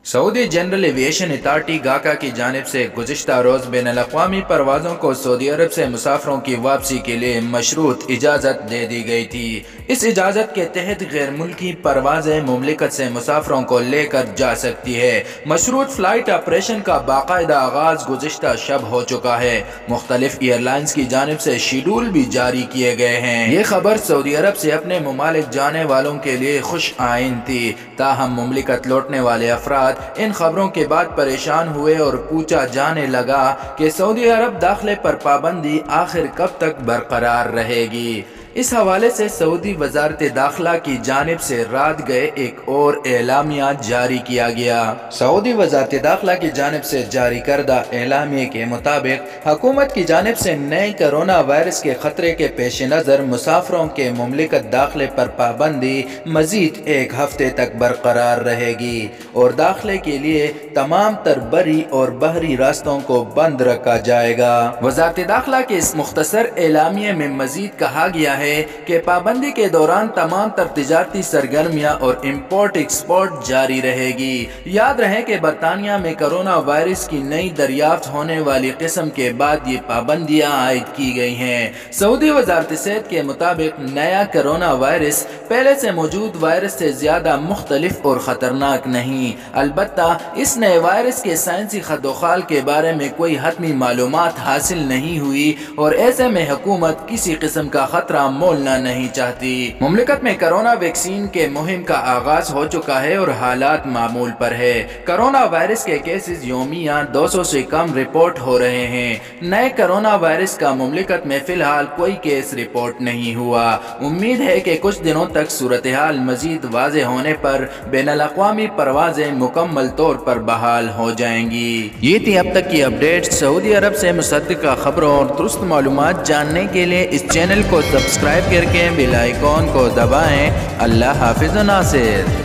Saudi general aviation authority गाका की जानिब से गुज़िश्ता रोज़ बैनुल-अक़वामी परवाज़ों को सऊदी अरब से मुसाफिरों की वापसी के लिए मशरूत इजाज़त दे दी गई थी। इस इजाज़त के तहत गैर मुल्की परवाज़ें मुमलिकत से मुसाफिरों को लेकर जा सकती है। मशरूत फ़्लाइट ऑपरेशन का बाकायदा आगाज़ गुज़िश्ता शब हो चुका है। मुख्तलिफ एयरलाइंस की जानिब से शेड्यूल भी जारी किए गए हैं। ये खबर सऊदी अरब से अपने ममालिक जाने वालों के लिए खुश आइन थी, ताहम मुमलिकत लौटने वाले अफराद इन खबरों के बाद परेशान हुए और पूछा जाने लगा कि सऊदी अरब दाखिले पर पाबंदी आखिर कब तक बरकरार रहेगी। इस हवाले से सऊदी वजारत दाखिला की जानिब से रात गए एक और एलामिया जारी किया गया। सऊदी वजारत दाखिला की जानिब से जारी करदा एलामिया के मुताबिक हुकूमत की जानिब से नए कोरोना वायरस के खतरे के पेश नज़र मुसाफिरों के मुमलिकत दाखिले पर पाबंदी मजीद एक हफ्ते तक बरकरार रहेगी और दाखिले के लिए तमाम तर बरी और बहरी रास्तों को बंद रखा जाएगा। वजारत दाखिला के इस मुख्तसर एलामिया में मजीद कहा गया है कि पाबंदी के दौरान तमाम तर तिजारती सरगर्मियां और इम्पोर्ट एक्सपोर्ट जारी रहेगी। याद रहे कि बरतानिया में कोरोना वायरस की नई दरियाफ्त होने वाली किस्म के बाद ये पाबंदियां आयद की गई हैं। सऊदी वजारत सेहत के मुताबिक नया कोरोना वायरस पहले से मौजूद वायरस से ज्यादा मुख्तलिफ और खतरनाक नहीं, अलबत्ता इस नए वायरस के साइंसी खदोखाल के बारे में कोई हतमी मालूमात हासिल नहीं हुई और ऐसे में हुकूमत किसी किस्म का खतरा मोलना नहीं चाहती। मुमलिकत में कोरोना वैक्सीन के मुहिम का आगाज हो चुका है और हालात मामूल पर है। कोरोना वायरस के केसेस योमिया 200 से कम रिपोर्ट हो रहे हैं। नए कोरोना वायरस का मुमलिकत में फिलहाल कोई केस रिपोर्ट नहीं हुआ। उम्मीद है कि कुछ दिनों तक सूरत हाल मजीद वाज़ेह होने पर बैनुल-अक़वामी परवाजें मुकम्मल तौर पर बहाल हो जाएंगी। ये थी अब तक की अपडेट। सऊदी अरब से मुसद्दिक़ा खबरों और दुरुस्त मालूमात जानने के लिए इस चैनल को सब्सक्राइब करके बेल आइकॉन को दबाएं। अल्लाह हाफिज़ व नासिर।